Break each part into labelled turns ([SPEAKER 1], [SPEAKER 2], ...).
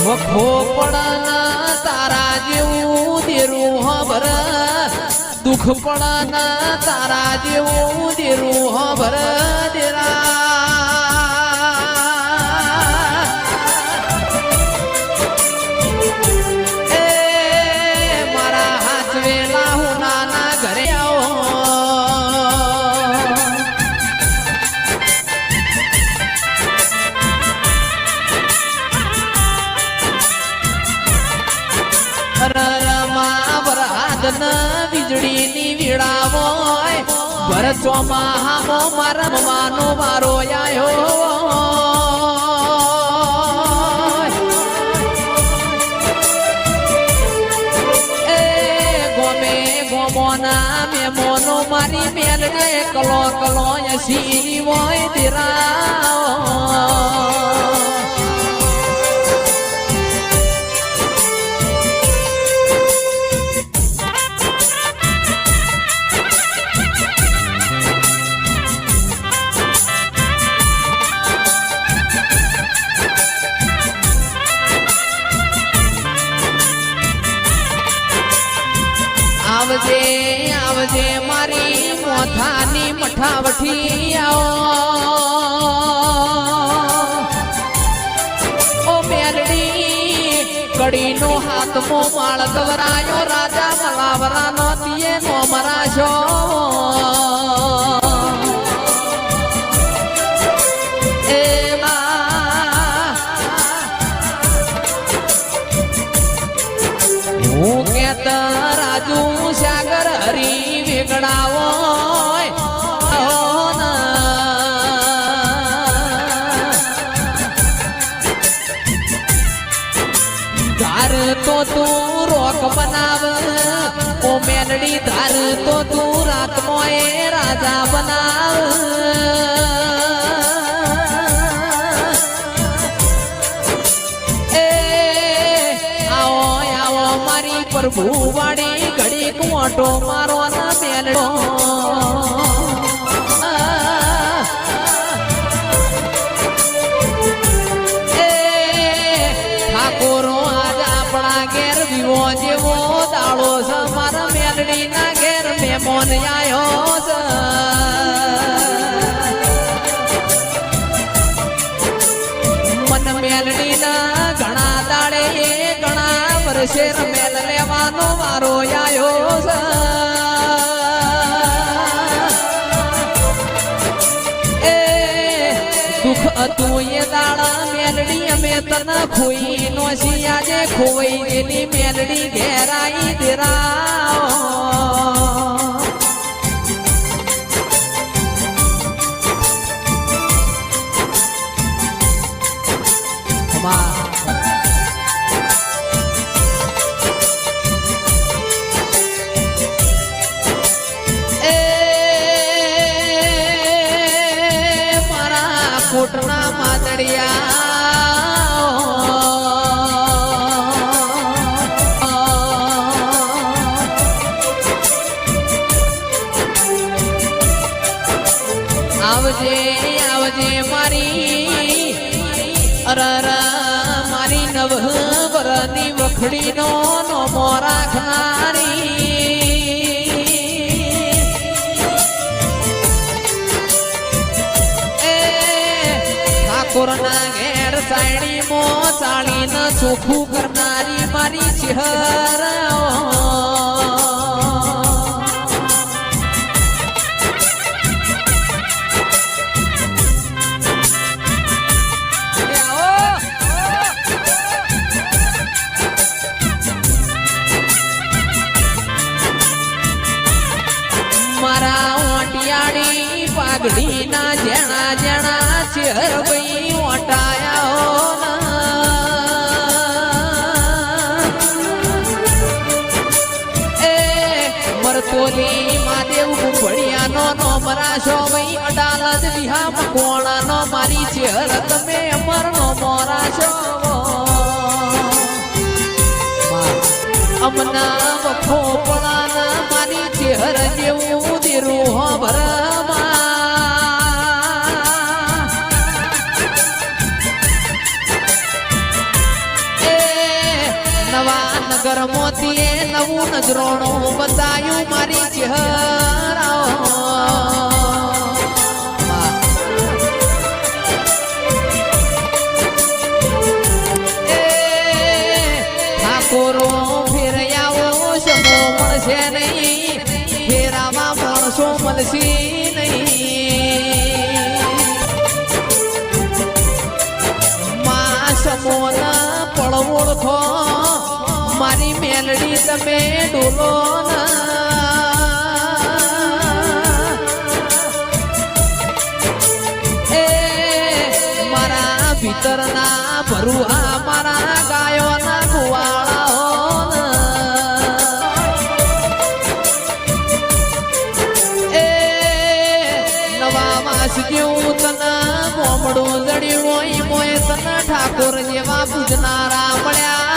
[SPEAKER 1] વખો પડના તારા જેવું દેરું હબર દુઃખ પડના તારા જેવું દેરું હબર દેરા વીજળી ની વીડાવો ભર ચોમાહામો મારા મવાનો વારો આયો એ ગોમે ગોમોના મેમોનો મારી મેલને કલો કલો યશી હોય તેરા આવજે આવજે મારી મોથાની મઠાવઠી આવો ઓ મેલડી કડીનો હાથમો માળ ગવરાયો રાજા મલાવરાનો દિયે નો મરાશો એ હું કેતા રાજુ સાગર હરી વેગડાવો ધાર તો તું રોક બનાવ ઓ મેલડી ધાર તો તું રાતમોએ રાજા બનાવ પ્રભુ વાડી ઘડી કોટો મારો ના મેલડો ઠાકોરો આજ આપણા ઘેર વિવો જેવો દાડો છે મારા મેલડી ના ઘેર મેમોન આયો છે મન મેલડી ના ઘણા દાડે ઘણા વર્ષે મેલ લેવાનો મારો આયો છે એ દુઃખ હતું એ દાડા મેલડી અમે તને ખોઈ નો આજે ખોઈ એની મેલડી ઘેરાઈ દેરા કોટના માતડિયા આવજે આવજે મારી અરર મારી નવ બરની વખડી નો નોમો રાખનારી કોરોના ઘેર સાયડી મો ચાળી ન ચોખ્ખું કરનારી મારી ચહેર મારા ઓટિયાળી પાઘડી ના જેણા જેણા ચહેર ભાઈ ઓટાયા એ મરતોલી મહાદેવ ગુંભળિયાનો નો મરાશો ભાઈ અડાલજ વિહા મકોણાનો મારી ચહેર તમે અમરનો મોરાશો અમના વખો પડાના મારી ચહેર જેવું દેરું ભરમાં એ નગર મોતીએ નવું નજરાણું બતાયું મારી ચહેરા ઠાકોરો ફેરયાઓ સમો મળશે નહીં ફેરામાં માણસો મળશે નહીં માં સમોના ઓળખો મારી મેલડી તમે ડોલો એ મારા ભીતરના ભરુઆ મારા ગાયોના કુવાળા એ નવા માસ જેવું તના મોમડું જડ્યું હોય મોય તના ઠાકોર જેવા પૂજનારા મળ્યા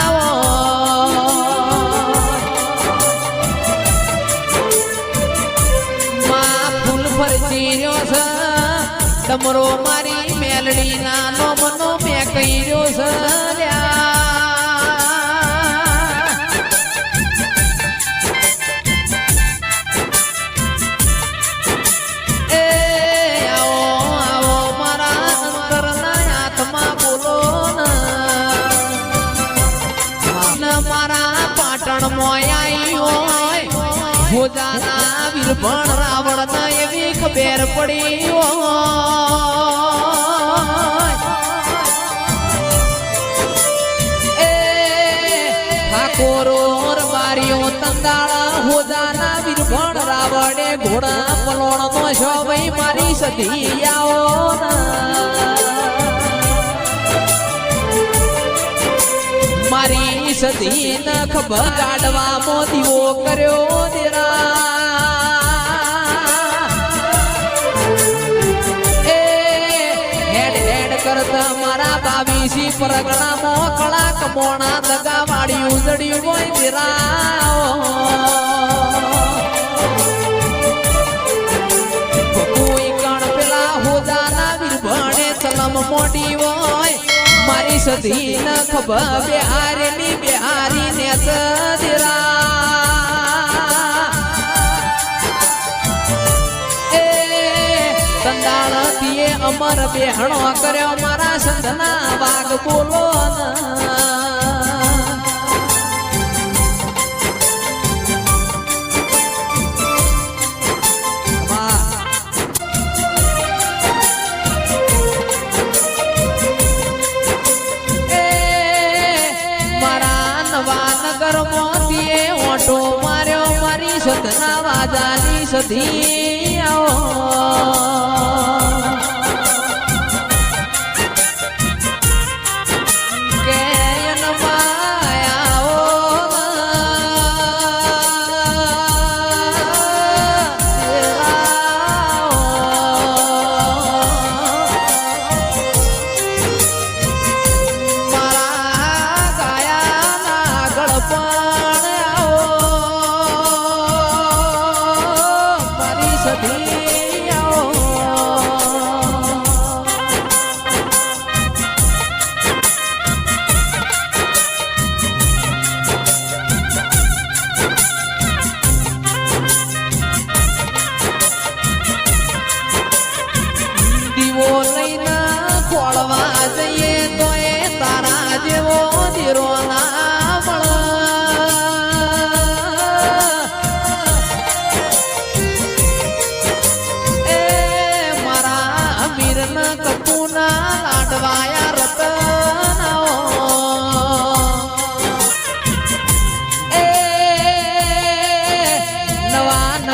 [SPEAKER 1] માં ફૂલ ફરતી રહ્યો છે તમરો મારી મેલડી ના નો મનો મેં કહી રહ્યો છે ભોજાના વીરભણ રાવણ એવી ખબર પડી એ ઠાકોરો રબારીઓ તંદાળા ભોજાના વીરભણ રાવણે ઘોડા પલોણ નો છો ભાઈ મારી સધી આવો મારી સધી નખ બગાડવા મોદીઓ કર્યો એ હેડ હેડ કરતા મારા બાવીસી પરગણા મોકળા કમોણા દગા વાળી ઉજડ્યું હોય દેરા કોઈ કણ પેલા હોદાના વીરભણે ચલમ મોટી હોય મારી સધી નખ બિહારી બિહારી ને એ કંદાળ દીએ અમર બેહણો કર્યો મારા સંધના વાગ બોલો ઓટો માર્યો મારી સદના વાજાની સધી કે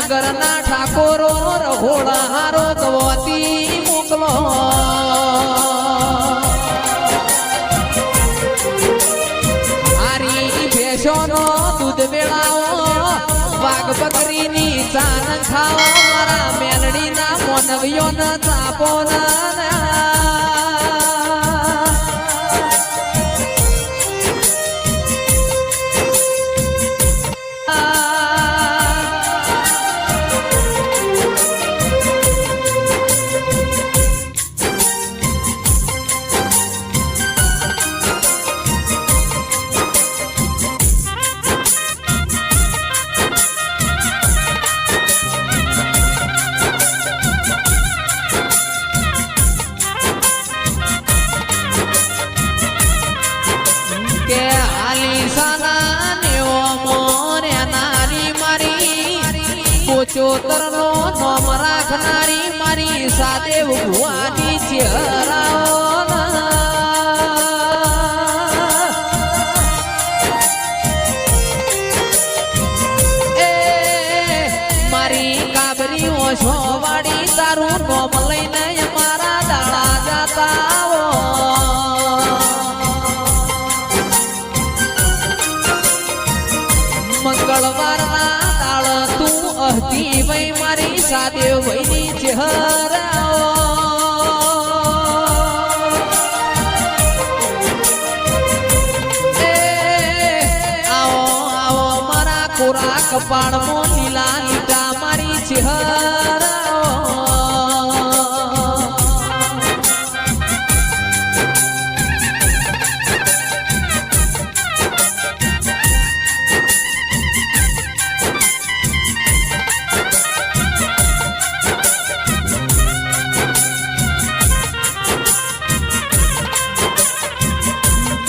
[SPEAKER 1] નગરના ઠાકોરો રહોડા હારો ગવતી મોકલો હારી ભેંસોનો દૂધ વેળાવો વાઘ બકરીની ચાન ખાવો મારા મેલડીના મોનવીઓના ચાપોના સિકોતરનો નોમ રાખનારી મારી સાદેવ ભુવાની ચહેરાઓ એ મારી કાબરી ઓછો વાડી તારું નોમ લઈને મારા દાડા જાતા મંગળવારના દાળ તું અહતી વઈ મારી સાદેવ વઈની ચહેરાઓ એ આવો આવો મારા કોરા કપાળમાં લીલા લીટા મારી ચહેરાઓ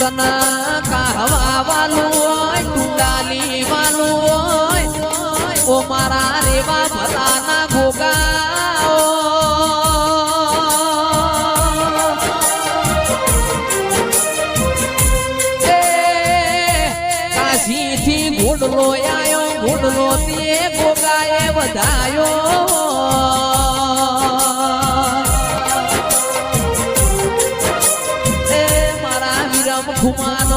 [SPEAKER 1] તના કહવા વાલું હોય ટુંડાલી વાલું હોય ઓ મારા રેવા ભલાના ગોગાઓ એ કાશીથી ઘોડલો આયો ઘોડલો તે ગોગાએ વધાયો ખુમાન